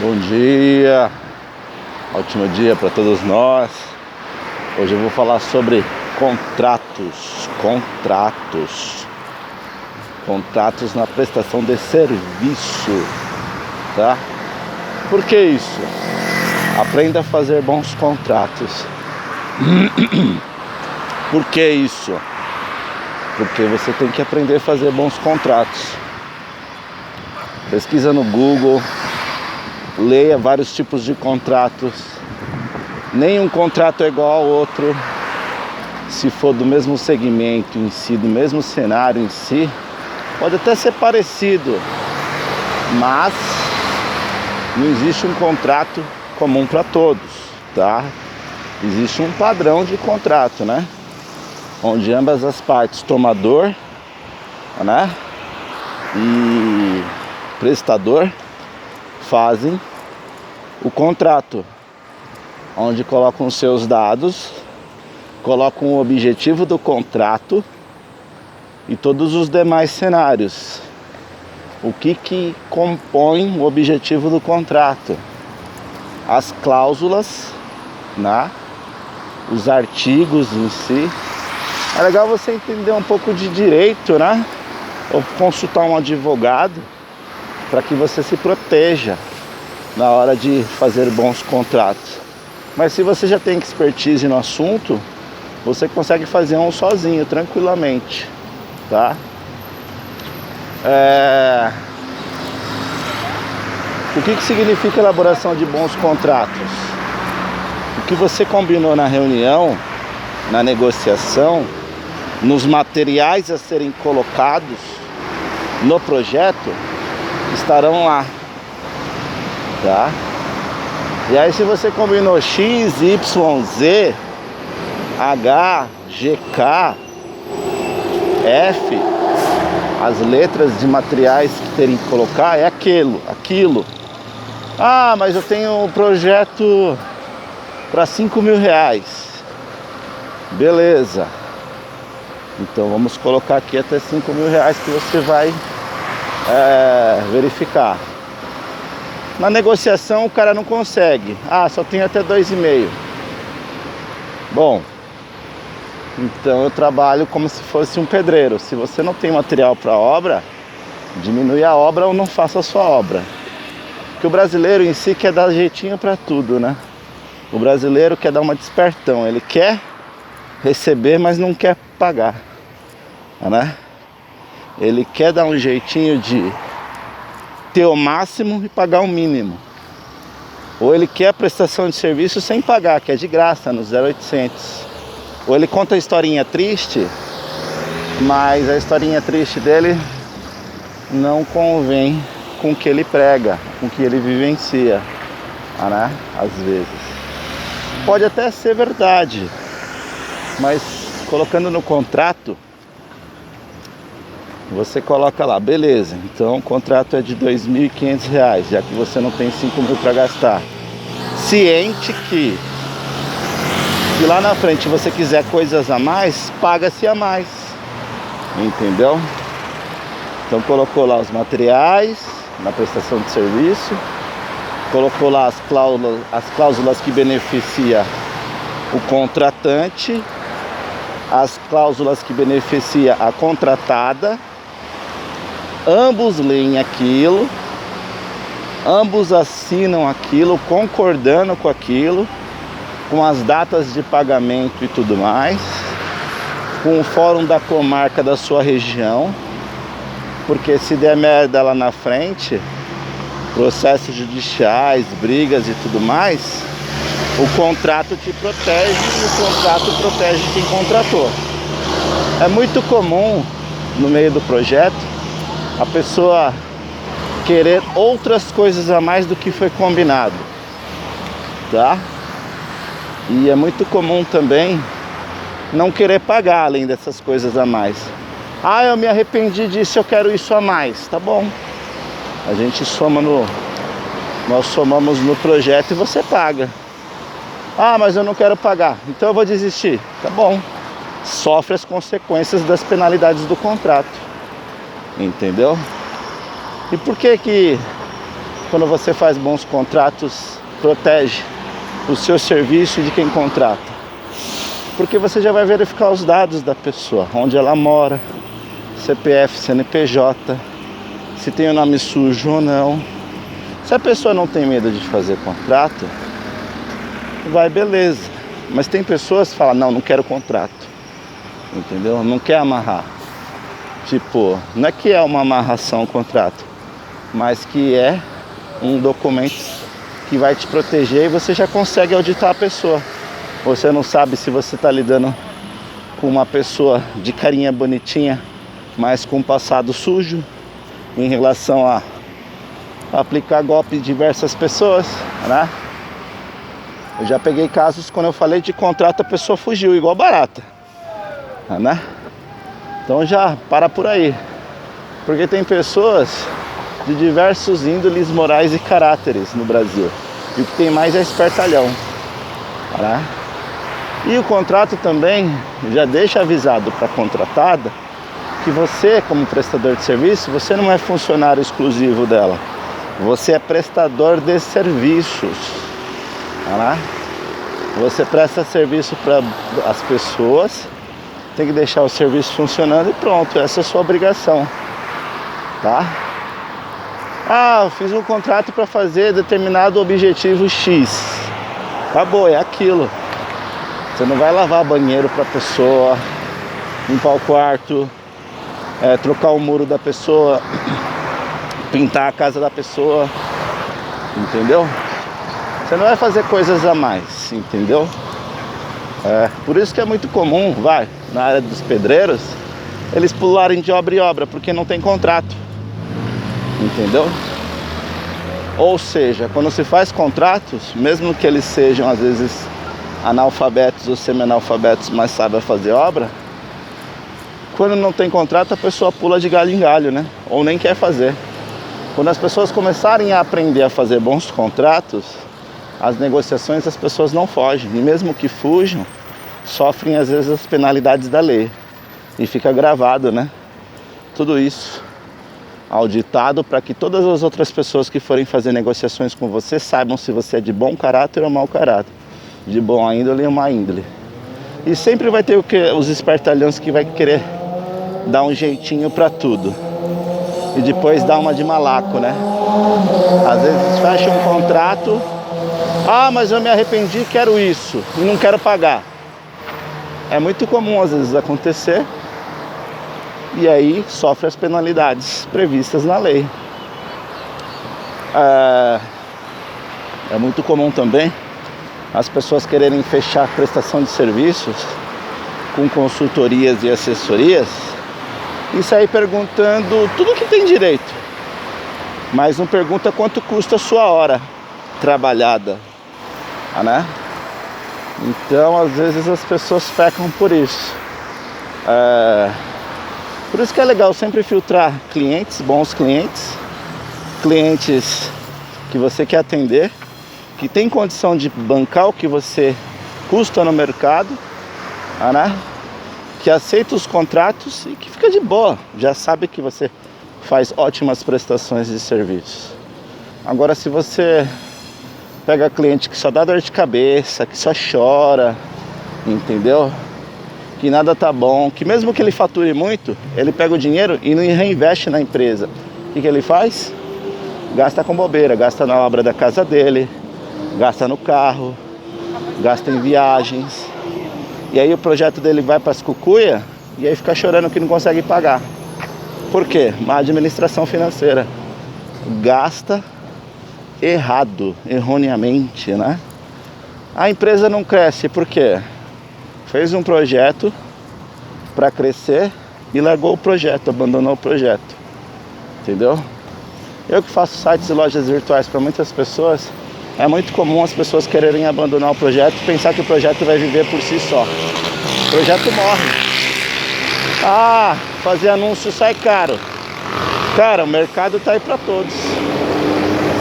Bom dia, ótimo dia para todos nós. Hoje eu vou falar sobre contratos na prestação de serviço, tá? Por que isso? Aprenda a fazer bons contratos. Por que isso? Porque você tem que aprender a fazer bons contratos. Pesquisa no Google, leia vários tipos de contratos. Nenhum contrato é igual ao outro. Se for do mesmo segmento em si, do mesmo cenário em si, pode até ser parecido, mas não existe um contrato comum para todos, tá? Existe um padrão de contrato, né? Onde ambas as partes, tomador, né, e prestador, fazem o contrato, onde colocam os seus dados, colocam o objetivo do contrato e todos os demais cenários. O que compõe o objetivo do contrato? As cláusulas, né? Os artigos em si. É legal você entender um pouco de direito, né? Ou consultar um advogado para que você se proteja na hora de fazer bons contratos. Mas se você já tem expertise no assunto, você consegue fazer um sozinho, tranquilamente, tá? O que significa elaboração de bons contratos? O que você combinou na reunião, na negociação, nos materiais a serem colocados no projeto, estarão lá, tá? E aí, se você combinou X, Y, Z, H, G, K, F, as letras de materiais que terem que colocar é aquilo. Ah, mas eu tenho um projeto para R$5.000. Beleza. Então vamos colocar aqui até R$5.000 que você vai verificar. Na negociação o cara não consegue. Ah, só tem até 2,5. Bom, então eu trabalho como se fosse um pedreiro. Se você não tem material para obra, diminui a obra ou não faça a sua obra. Porque o brasileiro em si quer dar jeitinho para tudo, né? O brasileiro quer dar uma despertão. Ele quer receber, mas não quer pagar, né? Ele quer dar um jeitinho de ter o máximo e pagar o mínimo. Ou ele quer a prestação de serviço sem pagar, que é de graça, no 0800. Ou ele conta a historinha triste, mas a historinha triste dele não convém com o que ele prega, com o que ele vivencia, né? Às vezes. Pode até ser verdade, mas colocando no contrato, você coloca lá, beleza, então o contrato é de R$2.500, já que você não tem 5.000 para gastar. Ciente que se lá na frente você quiser coisas a mais, paga-se a mais. Entendeu? Então colocou lá os materiais na prestação de serviço, colocou lá as cláusulas que beneficiam o contratante, as cláusulas que beneficiam a contratada. Ambos leem aquilo, ambos assinam aquilo, concordando com aquilo, com as datas de pagamento e tudo mais, com o fórum da comarca da sua região, porque se der merda lá na frente, processos judiciais, brigas e tudo mais, o contrato te protege e o contrato protege quem contratou. É muito comum no meio do projeto a pessoa querer outras coisas a mais do que foi combinado, tá? E é muito comum também não querer pagar além dessas coisas a mais. Ah, eu me arrependi disso, eu quero isso a mais. Tá bom. A gente nós somamos no projeto e você paga. Ah, mas eu não quero pagar, então eu vou desistir. Tá bom. Sofre as consequências das penalidades do contrato. Entendeu? E por que quando você faz bons contratos, protege o seu serviço e de quem contrata. Porque você já vai verificar os dados da pessoa, onde ela mora, CPF, CNPJ, se tem o nome sujo ou não. Se a pessoa não tem medo de fazer contrato, vai beleza. Mas tem pessoas que falam, não quero contrato. Entendeu? Não quer amarrar. Tipo, não é que é uma amarração o contrato, mas que é um documento que vai te proteger e você já consegue auditar a pessoa. Você não sabe se você está lidando com uma pessoa de carinha bonitinha, mas com um passado sujo em relação a aplicar golpe de diversas pessoas, né? Eu já peguei casos quando eu falei de contrato, a pessoa fugiu igual barata, né? Então já para por aí, porque tem pessoas de diversos índoles morais e caráteres no Brasil, e o que tem mais é espertalhão, né? E o contrato também já deixa avisado para a contratada que você, como prestador de serviço, você não é funcionário exclusivo dela, você é prestador de serviços, né? Você presta serviço para as pessoas, tem que deixar o serviço funcionando e pronto, essa é a sua obrigação, tá? Ah, eu fiz um contrato para fazer determinado objetivo X, acabou, é aquilo. Você não vai lavar banheiro para a pessoa, limpar o quarto, trocar o muro da pessoa, pintar a casa da pessoa, entendeu? Você não vai fazer coisas a mais, entendeu? Por isso que é muito comum, na área dos pedreiros, eles pularem de obra em obra, porque não tem contrato, entendeu? Ou seja, quando se faz contratos, mesmo que eles sejam às vezes analfabetos ou semi-analfabetos, mas sabem fazer obra, quando não tem contrato a pessoa pula de galho em galho, né? Ou nem quer fazer. Quando as pessoas começarem a aprender a fazer bons contratos, as negociações, as pessoas não fogem, e mesmo que fujam, sofrem às vezes as penalidades da lei, e fica gravado, né? Tudo isso auditado para que todas as outras pessoas que forem fazer negociações com você saibam se você é de bom caráter ou mau caráter, de boa índole ou má índole. E sempre vai ter os espertalhões que vai querer dar um jeitinho para tudo e depois dar uma de malaco, né? Às vezes fecha um contrato, mas eu me arrependi, quero isso e não quero pagar. É muito comum às vezes acontecer, e aí sofre as penalidades previstas na lei. É muito comum também as pessoas quererem fechar prestação de serviços com consultorias e assessorias e sair perguntando tudo que tem direito, mas não pergunta quanto custa a sua hora trabalhada, né? Então às vezes as pessoas pecam por isso. Por isso que é legal sempre filtrar clientes, bons clientes, clientes que você quer atender, que tem condição de bancar o que você custa no mercado, né? Que aceita os contratos e que fica de boa, já sabe que você faz ótimas prestações de serviços. Agora, se você pega cliente que só dá dor de cabeça, que só chora, entendeu? Que nada tá bom, que mesmo que ele fature muito, ele pega o dinheiro e não reinveste na empresa. O que ele faz? Gasta com bobeira, gasta na obra da casa dele, gasta no carro, gasta em viagens. E aí o projeto dele vai para as cucuia e aí fica chorando que não consegue pagar. Por quê? Má administração financeira. Gasta errado, erroneamente, né? A empresa não cresce, por quê? Fez um projeto para crescer e largou o projeto, abandonou o projeto, entendeu? Eu que faço sites e lojas virtuais para muitas pessoas, é muito comum as pessoas quererem abandonar o projeto e pensar que o projeto vai viver por si só. O projeto morre. Fazer anúncio sai caro. Cara, o mercado tá aí para todos.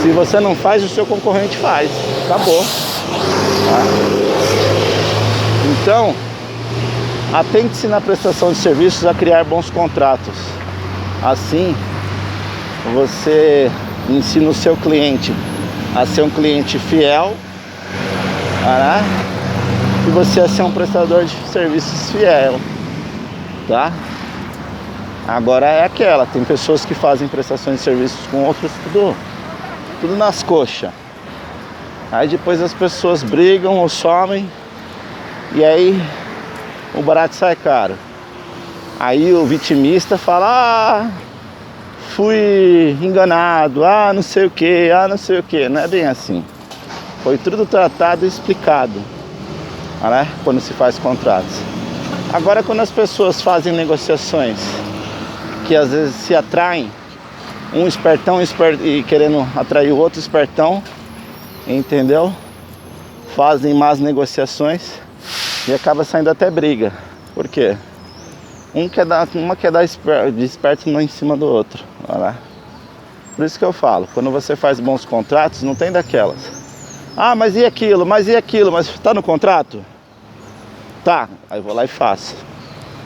Se você não faz, o seu concorrente faz. Acabou. Tá? Então, atente-se na prestação de serviços a criar bons contratos. Assim, você ensina o seu cliente a ser um cliente fiel, né? E você a ser um prestador de serviços fiel, tá? Agora é aquela, tem pessoas que fazem prestações de serviços com outros, tudo nas coxas. Aí depois as pessoas brigam ou somem, e aí o barato sai caro. Aí o vitimista fala, fui enganado, não sei o que, não sei o que. Não é bem assim. Foi tudo tratado e explicado, né? Quando se faz contratos. Agora, quando as pessoas fazem negociações que às vezes se atraem, um espertão e querendo atrair o outro espertão, entendeu? Fazem más negociações e acaba saindo até briga. Por quê? Uma quer dar de esperto em cima do outro, né? Por isso que eu falo, quando você faz bons contratos, não tem daquelas. Mas e aquilo? Mas tá no contrato? Tá, aí eu vou lá e faço.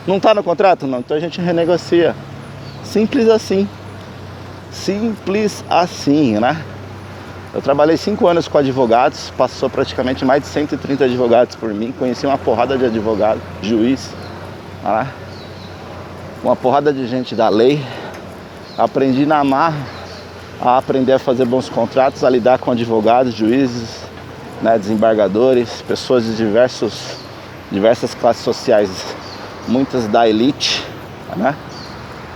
Não tá no contrato? Não, então a gente renegocia. Simples assim. Simples assim, né? Eu trabalhei 5 anos com advogados, passou praticamente mais de 130 advogados por mim, conheci uma porrada de advogado, juiz, né? Uma porrada de gente da lei. Aprendi na marra a aprender a fazer bons contratos, a lidar com advogados, juízes, né, desembargadores, pessoas de diversas classes sociais, muitas da elite, né?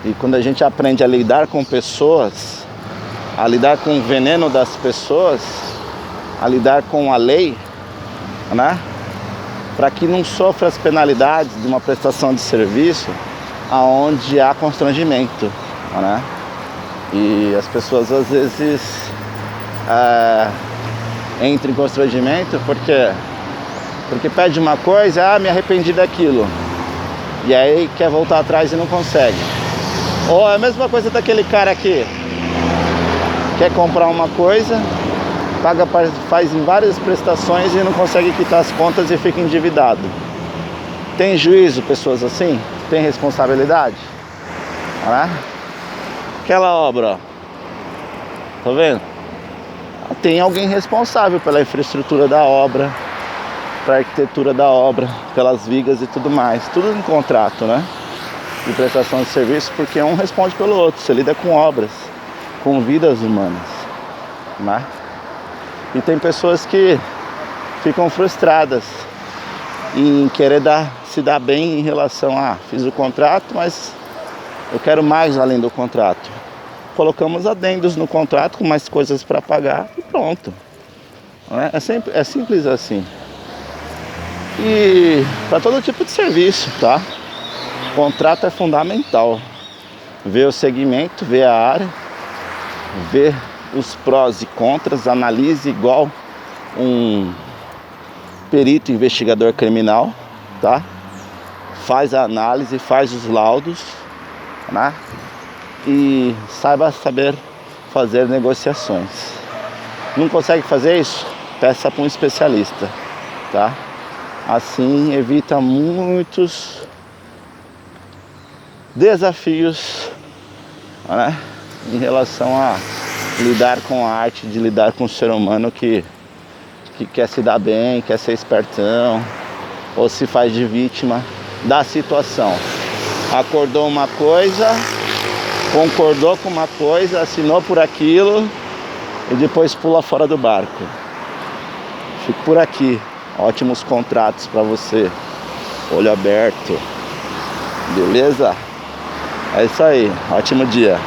E quando a gente aprende a lidar com pessoas, a lidar com o veneno das pessoas, a lidar com a lei, né? Para que não sofra as penalidades de uma prestação de serviço aonde há constrangimento, né? E as pessoas às vezes entram em constrangimento porque pede uma coisa, me arrependi daquilo, e aí quer voltar atrás e não consegue. Ou é a mesma coisa daquele cara que quer comprar uma coisa, faz em várias prestações e não consegue quitar as contas e fica endividado. Tem juízo pessoas assim? Tem responsabilidade? Né? Aquela obra, ó, tá vendo? Tem alguém responsável pela infraestrutura da obra, pela arquitetura da obra, pelas vigas e tudo mais. Tudo em contrato, né? De prestação de serviço, porque um responde pelo outro. Você lida com obras, com vidas humanas, né? E tem pessoas que ficam frustradas em querer se dar bem em relação a fiz o contrato, mas eu quero mais além do contrato. Colocamos adendos no contrato com mais coisas para pagar e pronto. É simples assim. E para todo tipo de serviço, tá? O contrato é fundamental. Ver o segmento, ver a área, ver os prós e contras, analise igual um perito investigador criminal, tá? Faz a análise, faz os laudos, né? E saber fazer negociações. Não consegue fazer isso? Peça para um especialista, tá? Assim evita muitos desafios, né? Em relação a lidar com a arte, de lidar com o ser humano que quer se dar bem, quer ser espertão, ou se faz de vítima da situação. Acordou uma coisa, concordou com uma coisa, assinou por aquilo e depois pula fora do barco. Fico por aqui. Ótimos contratos para você. Olho aberto. Beleza? É isso aí. Ótimo dia.